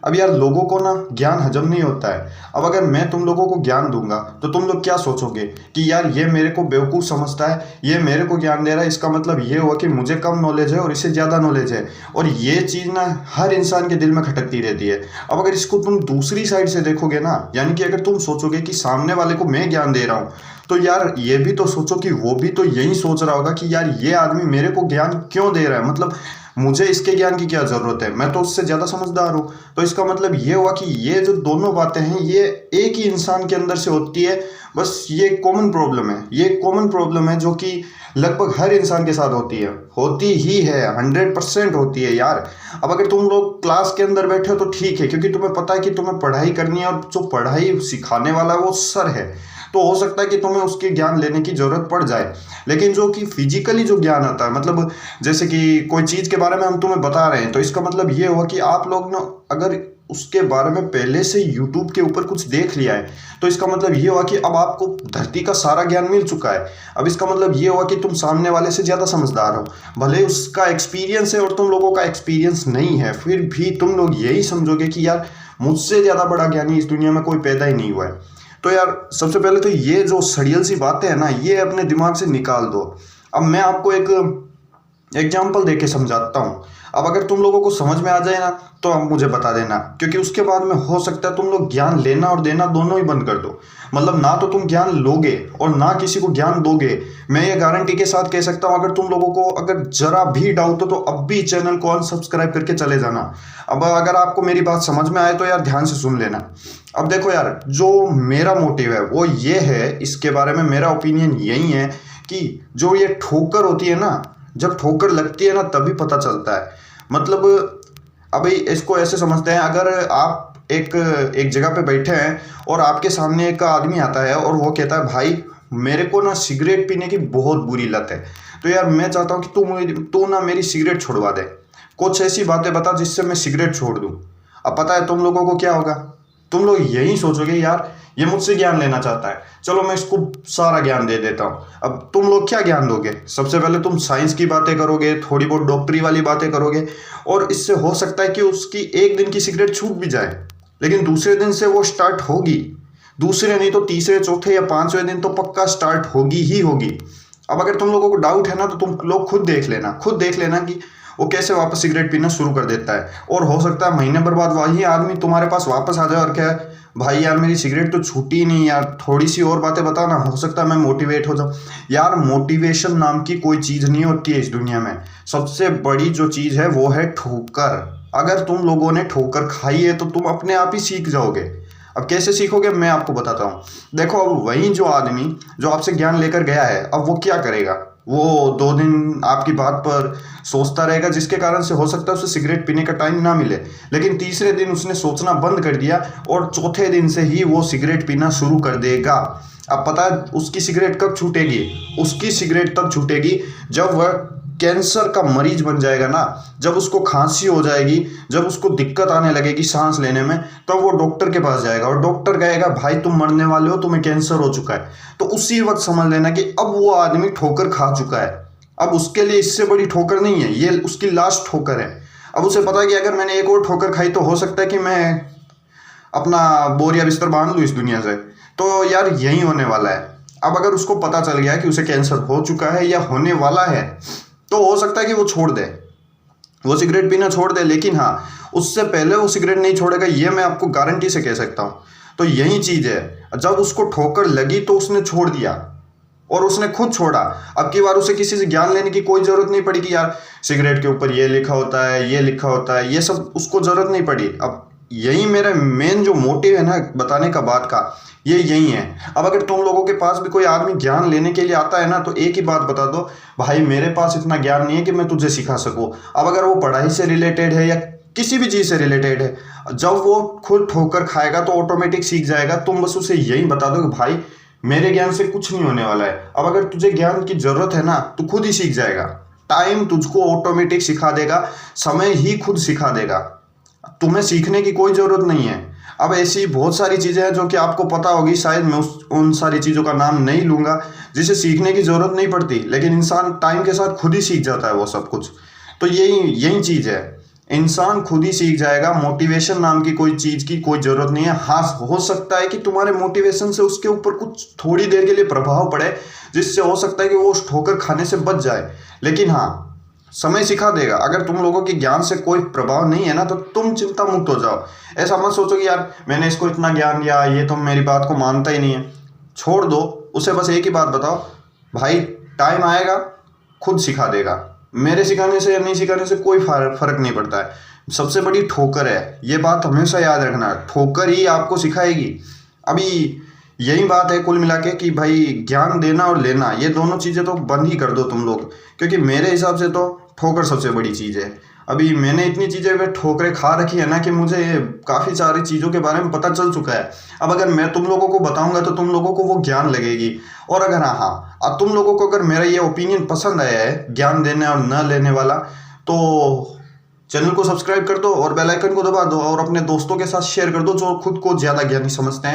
अब यार लोगों को ना ज्ञान हजम नहीं होता है। अब अगर मैं तुम लोगों को ज्ञान दूंगा तो तुम लोग क्या सोचोगे कि यार ये मेरे को बेवकूफ़ समझता है, ये मेरे को ज्ञान दे रहा है, इसका मतलब ये हुआ कि मुझे कम नॉलेज है और इससे ज़्यादा नॉलेज है। और ये चीज़ ना हर इंसान के दिल में खटकती रहती है। अब अगर इसको तुम दूसरी साइड से देखोगे ना, यानी कि अगर तुम सोचोगे कि सामने वाले को मैं ज्ञान दे रहा हूँ, तो यार ये भी तो सोचो कि वो भी तो यही सोच रहा होगा कि यार ये आदमी मेरे को ज्ञान क्यों दे रहा है, मतलब मुझे इसके ज्ञान की क्या ज़रूरत है, मैं तो उससे ज़्यादा समझदार हूँ। तो इसका मतलब ये हुआ कि ये जो दोनों बातें हैं ये एक ही इंसान के अंदर से होती है। बस ये कॉमन प्रॉब्लम है, ये कॉमन प्रॉब्लम है जो कि लगभग हर इंसान के साथ होती ही है, 100% होती है यार। अब अगर तुम लोग क्लास के अंदर बैठे हो तो ठीक है, क्योंकि तुम्हें पता है कि तुम्हें पढ़ाई करनी है और जो पढ़ाई सिखाने वाला वो सर है, तो हो सकता है कि तुम्हें उसके ज्ञान लेने की जरूरत पड़ जाए। लेकिन जो कि फिजिकली जो ज्ञान आता है, मतलब जैसे कि कोई चीज़ के बारे में हम तुम्हें बता रहे हैं, तो इसका मतलब ये हुआ कि आप लोग ना अगर उसके बारे में पहले से यूट्यूब के ऊपर कुछ देख लिया है, तो इसका मतलब ये हुआ कि अब आपको धरती का सारा ज्ञान मिल चुका है। अब इसका मतलब ये हुआ कि तुम सामने वाले से ज़्यादा समझदार हो। भले उसका एक्सपीरियंस है और तुम लोगों का एक्सपीरियंस नहीं है, फिर भी तुम लोग यही समझोगे कि यार मुझसे ज़्यादा बड़ा ज्ञानी इस दुनिया में कोई पैदा ही नहीं हुआ है। तो यार सबसे पहले तो ये जो सड़ियल सी बातें हैं ना, ये अपने दिमाग से निकाल दो। अब मैं आपको एक एग्जाम्पल दे के समझाता हूँ। अब अगर तुम लोगों को समझ में आ जाए ना तो आप मुझे बता देना, क्योंकि उसके बाद में हो सकता है तुम लोग ज्ञान लेना और देना दोनों ही बंद कर दो। मतलब ना तो तुम ज्ञान लोगे और ना किसी को ज्ञान दोगे। मैं ये गारंटी के साथ कह सकता हूँ, अगर तुम लोगों को अगर जरा भी डाउट हो तो अब भी चैनल को अनसब्सक्राइब करके चले जाना। अब अगर आपको मेरी बात समझ में आए तो यार ध्यान से सुन लेना। अब देखो यार, जो मेरा मोटिव है वो ये है, इसके बारे में मेरा ओपिनियन यही है कि जो ये ठोकर होती है ना, जब ठोकर लगती है ना तभी पता चलता है। मतलब अभी इसको ऐसे समझते हैं, अगर आप एक जगह पे बैठे हैं और आपके सामने एक आदमी आता है और वो कहता है भाई मेरे को ना सिगरेट पीने की बहुत बुरी लत है, तो यार मैं चाहता हूँ कि तू ना मेरी सिगरेट छुड़वा दे, कुछ ऐसी बातें बता जिससे मैं सिगरेट छोड़ दूँ। अब पता है तुम लोगों को क्या होगा, तुम लोग यही सोचोगे यार ये मुझसे ज्ञान लेना चाहता है, चलो मैं इसको सारा ज्ञान दे देता हूँ। अब तुम लोग क्या ज्ञान दोगे? सबसे पहले तुम साइंस की बातें करोगे, थोड़ी बहुत डॉक्टरी वाली बातें करोगे, और इससे हो सकता है कि उसकी एक दिन की सिगरेट छूट भी जाए, लेकिन दूसरे दिन से वो स्टार्ट होगी। दूसरे नहीं तो तीसरे चौथे या पांचवें दिन तो पक्का स्टार्ट होगी ही होगी। अब अगर तुम लोगों को डाउट है ना तो तुम लोग खुद देख लेना कि वो कैसे वापस सिगरेट पीना शुरू कर देता है। और हो सकता है महीने भर बाद वही आदमी तुम्हारे पास वापस आ जाए और क्या है, भाई यार मेरी सिगरेट तो छूटी नहीं यार, थोड़ी सी और बातें बता ना, हो सकता है मैं मोटिवेट हो जाऊँ। यार मोटिवेशन नाम की कोई चीज़ नहीं होती है इस दुनिया में। सबसे बड़ी जो चीज़ है वो है ठोकर। अगर तुम लोगों ने ठोकर खाई है तो तुम अपने आप ही सीख जाओगे। अब कैसे सीखोगे मैं आपको बताता हूँ। देखो, अब वही जो आदमी जो आपसे ज्ञान लेकर गया है, अब वो क्या करेगा, वो 2 दिन आपकी बात पर सोचता रहेगा, जिसके कारण से हो सकता है उसे सिगरेट पीने का टाइम ना मिले। लेकिन तीसरे दिन उसने सोचना बंद कर दिया और चौथे दिन से ही वो सिगरेट पीना शुरू कर देगा। अब पता है उसकी सिगरेट कब छूटेगी? उसकी सिगरेट तब छूटेगी जब वह कैंसर का मरीज बन जाएगा ना, जब उसको खांसी हो जाएगी, जब उसको दिक्कत आने लगेगी सांस लेने में, तब वो डॉक्टर के पास जाएगा और डॉक्टर कहेगा भाई तुम मरने वाले हो, तुम्हें कैंसर हो चुका है। तो उसी वक्त समझ लेना कि अब वो आदमी ठोकर खा चुका है। अब उसके लिए इससे बड़ी ठोकर नहीं है, ये उसकी लास्ट ठोकर है। अब उसे पता है कि अगर मैंने एक और ठोकर खाई तो हो सकता है कि मैं अपना बोरिया बिस्तर बांध लूँ इस दुनिया से। तो यार यही होने वाला है। अब अगर उसको पता चल गया कि उसे कैंसर हो चुका है या होने वाला है, तो हो सकता है कि वो छोड़ दे, वो सिगरेट पीना छोड़ दे। लेकिन हाँ, उससे पहले वो सिगरेट नहीं छोड़ेगा, ये मैं आपको गारंटी से कह सकता हूँ। तो यही चीज़ है, जब उसको ठोकर लगी तो उसने छोड़ दिया और उसने खुद छोड़ा। अब की बार उसे किसी से ज्ञान लेने की कोई ज़रूरत नहीं पड़ी कि यार सिगरेट के ऊपर ये लिखा होता है, ये लिखा होता है, ये सब उसको ज़रूरत नहीं पड़ी। अब यही मेरा मेन जो मोटिव है ना बताने का बात का, ये यही है। अब अगर तुम लोगों के पास भी कोई आदमी ज्ञान लेने के लिए आता है ना, तो एक ही बात बता दो, भाई मेरे पास इतना ज्ञान नहीं है कि मैं तुझे सिखा सकूं। अब अगर वो पढ़ाई से रिलेटेड है या किसी भी चीज़ से रिलेटेड है, जब वो खुद ठोकर खाएगा तो ऑटोमेटिक सीख जाएगा। तुम बस उसे यही बता दो कि भाई मेरे ज्ञान से कुछ नहीं होने वाला है। अब अगर तुझे ज्ञान की ज़रूरत है ना, तो खुद ही सीख जाएगा। टाइम तुझको ऑटोमेटिक सिखा देगा, समय ही खुद सिखा देगा, तुम्हें सीखने की कोई ज़रूरत नहीं है। अब ऐसी बहुत सारी चीज़ें हैं जो कि आपको पता होगी, शायद मैं उन सारी चीज़ों का नाम नहीं लूँगा, जिसे सीखने की ज़रूरत नहीं पड़ती, लेकिन इंसान टाइम के साथ खुद ही सीख जाता है वो सब कुछ। तो यही चीज़ है। इंसान खुद ही सीख जाएगा। मोटिवेशन नाम की कोई चीज की कोई जरूरत नहीं है। हाँ, हो सकता है कि तुम्हारे मोटिवेशन से उसके ऊपर कुछ थोड़ी देर के लिए प्रभाव पड़े, जिससे हो सकता है कि वो उस ठोकर खाने से बच जाए, लेकिन हाँ, समय सिखा देगा। अगर तुम लोगों के ज्ञान से कोई प्रभाव नहीं है ना, तो तुम चिंता मुक्त हो जाओ। ऐसा मत सोचो कि यार मैंने इसको इतना ज्ञान दिया, ये तो मेरी बात को मानता ही नहीं है। छोड़ दो उसे। बस एक ही बात बताओ, भाई टाइम आएगा खुद सिखा देगा। मेरे सिखाने से या नहीं सिखाने से कोई फर्क नहीं पड़ता है। सबसे बड़ी ठोकर है, ये बात हमेशा याद रखना। ठोकर ही आपको सिखाएगी। अभी यही बात है कुल मिला के कि भाई ज्ञान देना और लेना, ये दोनों चीज़ें तो बंद ही कर दो तुम लोग, क्योंकि मेरे हिसाब से तो ठोकर सबसे बड़ी चीज़ है। अभी मैंने इतनी चीज़ें पे ठोकरें खा रखी है ना कि मुझे काफ़ी सारी चीज़ों के बारे में पता चल चुका है। अब अगर मैं तुम लोगों को बताऊंगा तो तुम लोगों को वो ज्ञान लगेगी। और अगर हाँ, अब तुम लोगों को अगर मेरा ये ओपिनियन पसंद आया है, ज्ञान देने और न लेने वाला, तो चैनल को सब्सक्राइब कर दो और बेल आइकन को दबा दो और अपने दोस्तों के साथ शेयर कर दो जो खुद को ज़्यादा ज्ञानी समझते हैं।